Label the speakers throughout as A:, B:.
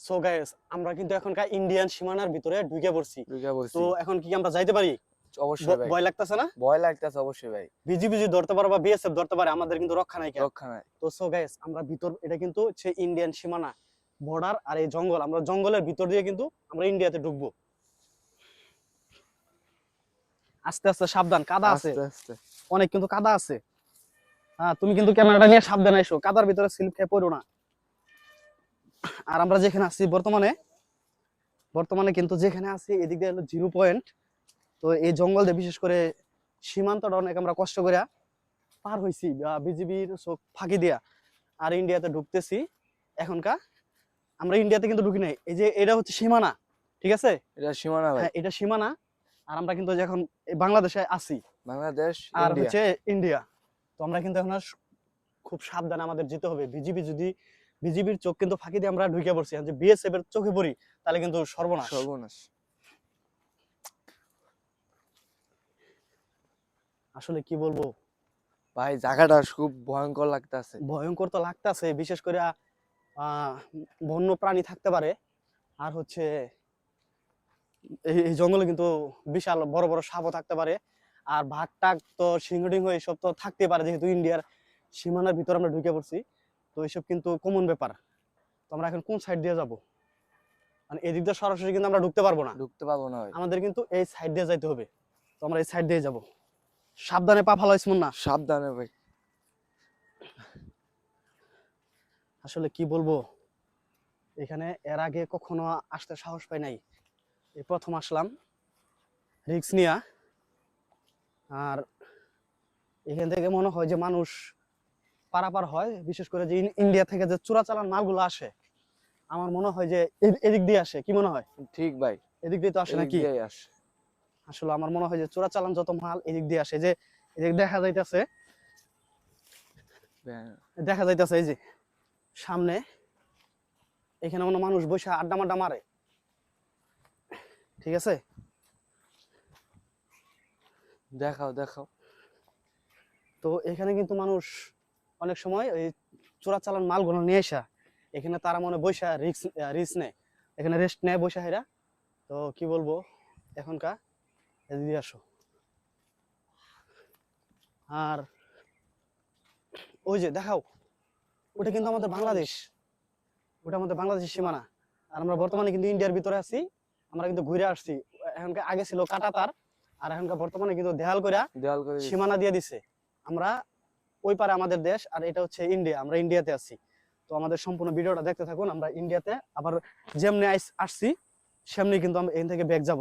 A: So guys আমরা কিন্তু এখনকার ইন্ডিয়ান সীমানার ভিতরে ঢুকে পড়ছি।
B: বলছি
A: তো এখন কি আমরা যাইতে পারি?
B: অবশ্যই ভাই,
A: ভয় লাগতেছে না?
B: ভয় লাগতেছে অবশ্যই ভাই।
A: বিজিবিজি ধরতে পারো বা বিএসএফ ধরতে পারে, আমাদের কিন্তু রক্ষা নাই।
B: রক্ষা নাই।
A: তো সো গাইস আমরা ভিতর, এটা কিন্তু হচ্ছে ইন্ডিয়ান সীমানা বর্ডার, আর এই জঙ্গল, আমরা জঙ্গলের ভিতর দিয়ে কিন্তু আমরা ইন্ডিয়াতে ঢুকবো। আস্তে আস্তে সাবধান, কাদা আছে
B: আস্তে আস্তে।
A: অনেক, কিন্তু কাদা আছে। হ্যাঁ, তুমি কিন্তু ক্যামেরাটা নিয়ে সাবধানে এসো, কাদার ভিতরে স্লিপ খেয়ে পড়ো না। আর আমরা যেখানে আছি বর্তমানে কিন্তু যেখানে আছি এদিক দিয়ে হলো 0 পয়েন্ট। তো এই জঙ্গল দিয়ে বিশেষ করে সীমান্তটা অনেক আমরা কষ্ট করে পার হইছি বিজিবির চোখ ফাঁকি দিয়া, আর ইন্ডিয়াতে ঢুকতেছি। এখনকার আমরা ইন্ডিয়াতে কিন্তু ঢুকি নাই, এই যে এটা হচ্ছে সীমানা, ঠিক আছে?
B: এটা সীমানা ভাই।
A: হ্যাঁ, এটা সীমানা। আর আমরা কিন্তু এখন বাংলাদেশে আছি,
B: বাংলাদেশ
A: আর
B: ইন্ডিয়া।
A: হচ্ছে ইন্ডিয়া। তো আমরা কিন্তু এখন আর খুব সাবধানে আমাদের যেতে হবে। বিজিবির চোখ কিন্তু ফাঁকি দিয়ে আমরা ঢুকে পড়ছি, যদি বিএসএফ এর চোখে পড়ি তাহলে কিন্তু সর্বনাশ।
B: সর্বনাশ।
A: আসলে কি বলবো
B: ভাই, জায়গাটা খুব ভয়ঙ্কর লাগতেছে।
A: ভয়ঙ্কর তো লাগতেছে, বিশেষ করে বন্য প্রাণী থাকতে পারে, আর হচ্ছে এই জঙ্গলে কিন্তু বিশাল বড় বড় সাপও থাকতে পারে, আর ভাগ টাক তো সিংহ টিংহ এইসব তো থাকতে পারে, যেহেতু ইন্ডিয়ার সীমানার ভিতরে আমরা ঢুকে পড়ছি। তো এইসব কিন্তু কমন ব্যাপার। তো আমরা এখন কোন সাইড দিয়ে যাব? মানে এদিক দিয়ে সরাসরি কিন্তু আমরা ঢুকতে পারবো না,
B: ঢুকতে পারবো না ভাই।
A: আমাদের কিন্তু এই সাইড দিয়ে যাইতে হবে। তো আমরা এই সাইড দিয়ে যাব। সাবধানে পা ফালাইছ না।
B: সাবধানে ভাই।
A: আসলে কি বলবো, এখানে এর আগে কখনো আসতে সাহস পাই নাই, এই প্রথম আসলাম রিস্ক নিয়া। আর এখান থেকে মনে হয় যে মানুষ পারাপার হয়, বিশেষ করে যে ইন্ডিয়া থেকে যে চোরাচালান মালগুলো আসে, আমার মনে হয় যে এদিক দিয়ে আসে। কি মনে হয়?
B: ঠিক ভাই,
A: এদিক দিয়ে তো আসে নাকি?
B: আসে।
A: আসলে আমার মনে হয় যে চোরাচালান যত মাল এদিক দিয়ে আসে। যে এদিক দেখা যাইতেছে, এই যে সামনে, এখানে মনে মানুষ বসে আড্ডা মাড্ডা মারে, ঠিক আছে?
B: দেখাও দেখাও।
A: তো এখানে কিন্তু মানুষ অনেক সময় ওই চোরাচালান মালগুলো নিয়ে আসা, এখানে তারা মনে বৈশা রিস্ক নেয়, এখানে রেস্ট নেয় বৈশা হেরা। তো কি বলবো, এখনকার এদিকে আসো। আর ওই যে দেখাও, ওটা কিন্তু আমাদের বাংলাদেশ, ওটা আমাদের বাংলাদেশের সীমানা। আর আমরা বর্তমানে কিন্তু ইন্ডিয়ার ভিতরে আছি, আমরা কিন্তু ঘুরে আসছি। এখনকার আগে ছিল কাঁটাতার, আর এখনকার বর্তমানে কিন্তু দেয়াল করে সীমানা দিয়ে দিছে। আমরা ওই পারে আমাদের দেশ, আর এটা হচ্ছে ইন্ডিয়া, আমরা ইন্ডিয়াতে আছি। তো আমাদের সম্পূর্ণ ভিডিওটা দেখতে থাকুন। আমরা ইন্ডিয়াতে আবার যেমনি আসছি সেমনি কিন্তু আমরা এখান থেকে ব্যাক যাব।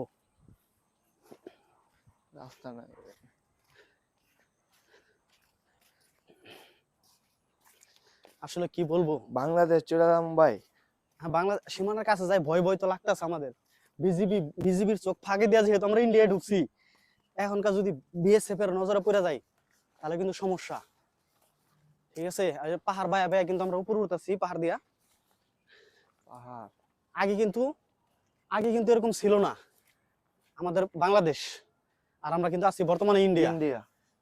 B: রাস্তা নাই।
A: আসলে কি বলবো,
B: বাংলাদেশ চোরাচালান ভাই।
A: হ্যাঁ, বাংলা সীমানার কাছে যাই ভয় ভয় তো লাগতেছে আমাদের। বিজিবির চোখ ফাঁকি দেওয়া, যেহেতু আমরা ইন্ডিয়ায় ঢুকছি, এখনকার যদি বিএসএফ এর নজরে পড়ে যায় তাহলে কিন্তু সমস্যা, ঠিক আছে? আর পাহাড় বায়া বায়া কিন্তু আমরা উপরে উঠতেছি, পাহাড় দিয়া।
B: পাহাড়
A: আগে কিন্তু এরকম ছিল না আমাদের বাংলাদেশ, আর আমরা কিন্তু আছি বর্তমানে ইন্ডিয়া।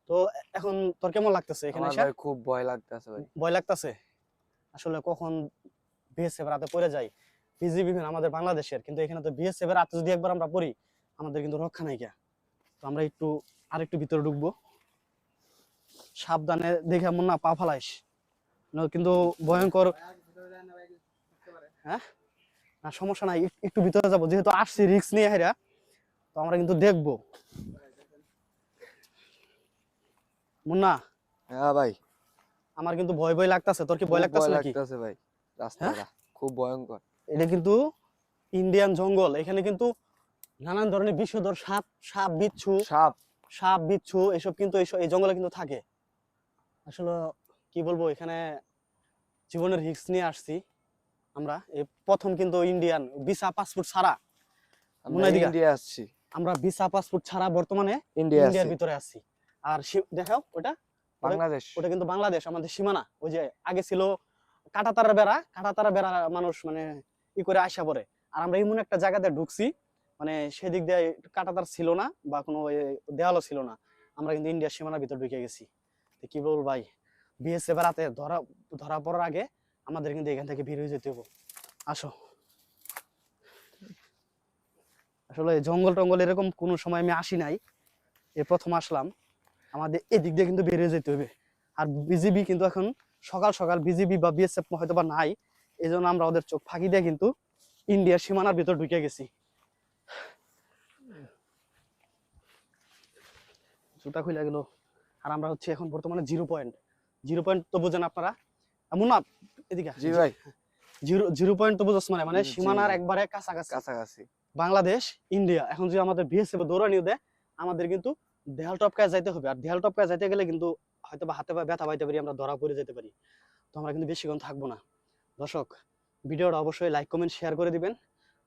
A: তো এখন তোর কেমন লাগতেছে এখানে এসে?
B: ভাই খুব ভয় লাগতেছে ভাই।
A: ভয় লাগতেছে? আসলে কখন বিএসএফ এর হাতে পড়ে যায়। বিজিবি আমাদের বাংলাদেশের, কিন্তু এখানে তো বিএসএফ এর হাতে যদি একবার আমরা পড়ি, আমাদের কিন্তু রক্ষা নাই কে। তো আমরা আরেকটু ভিতরে ঢুকবো। সাবধানে দেখে এমন না পা ফালাইস, কিন্তু ভয়ঙ্কর। হ্যাঁ, না সমস্যা নাই, একটু ভিতরে যাবো, যেহেতু আসছি রিস্ক নিয়ে হেরা। তো আমরা কিন্তু দেখবো। মুন্না,
B: হ্যাঁ ভাই,
A: আমার কিন্তু ভয় ভয় লাগতেছে। তোর কি ভয় লাগতেছে নাকি?
B: ভাই, রাস্তাটা খুব ভয়ঙ্কর।
A: এটা কিন্তু ইন্ডিয়ান জঙ্গল, এখানে কিন্তু নানান ধরনের বিষধর সাপ বিচ্ছু এসব কিন্তু এই জঙ্গলে কিন্তু থাকে। আসলে কি বলবো, এখানে জীবনের রিস্ক নিয়ে আসছি আমরা। এই প্রথম কিন্তু ইন্ডিয়ান ভিসা পাসপোর্ট ছাড়া
B: ইন্ডিয়া আসছি।
A: আমরা ভিসা পাসপোর্ট ছাড়া বর্তমানে ইন্ডিয়ার ভিতরে আছি। আর দেখাও ওটা,
B: বাংলাদেশ,
A: ওটা কিন্তু বাংলাদেশ, আমাদের সীমানা। ওই যে আগে ছিল কাঁটাতারের বেড়া মানুষ মানে ই করে আসা পড়ে। আর আমরা এমন একটা জায়গাতে ঢুকছি, মানে সেদিক দিয়ে কাঁটাতার ছিল না বা কোনো দেওয়ালও ছিল না, আমরা কিন্তু ইন্ডিয়ার সীমানার ভিতর ঢুকে গেছি। তো কি বলবো ভাই, বিএসএফ রাতে ধরা পড়ার আগে আমাদের কিন্তু এখান থেকে বের হয়ে যেতে হবে। আসো। আসলে জঙ্গল টঙ্গল এরকম কোনো সময় আমি আসি নাই, এই প্রথম আসলাম। আমাদের এদিক দিয়ে কিন্তু বেরিয়ে যেতে হবে। আর বিজিবি কিন্তু এখন সকাল সকাল বিজিবি বা বিএসএফ হয়তো বা নাই, এই জন্য আমরা ওদের চোখ ফাঁকি দিয়ে কিন্তু ইন্ডিয়ার সীমানার ভিতর ঢুকে গেছি। জুতা খুলে গেল। আর আমরা হচ্ছে এখন বর্তমানে 0 পয়েন্ট। 0 পয়েন্ট তো বোঝেন আপনারা? মুন্না এদিকে
B: জি ভাই।
A: 0 পয়েন্ট তো বুঝছ, মানে
B: জি,
A: সীমানার একবারে কাছাকাছি
B: কাছাকাছি।
A: বাংলাদেশ ইন্ডিয়া। এখন যদি আমাদের বিএসএফ দৌড়ানিও দেয়, আমাদের কিন্তু দেয়াল টপকায় যাইতে হবে। আর দেয়াল টপকায় যাইতে গেলে কিন্তু হয়তো বা হাতে পায়ে ব্যথা পাইতে পারি, আমরা ধরা পড়ে যেতে পারি। তো আমরা কিন্তু বেশিক্ষণ থাকবো না। দর্শক, ভিডিওটা অবশ্যই লাইক কমেন্ট শেয়ার করে দিবেন।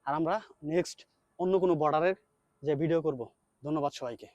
A: আর আমরা নেক্সট অন্য কোনো বর্ডারের যে ভিডিও করব। ধন্যবাদ সবাইকে।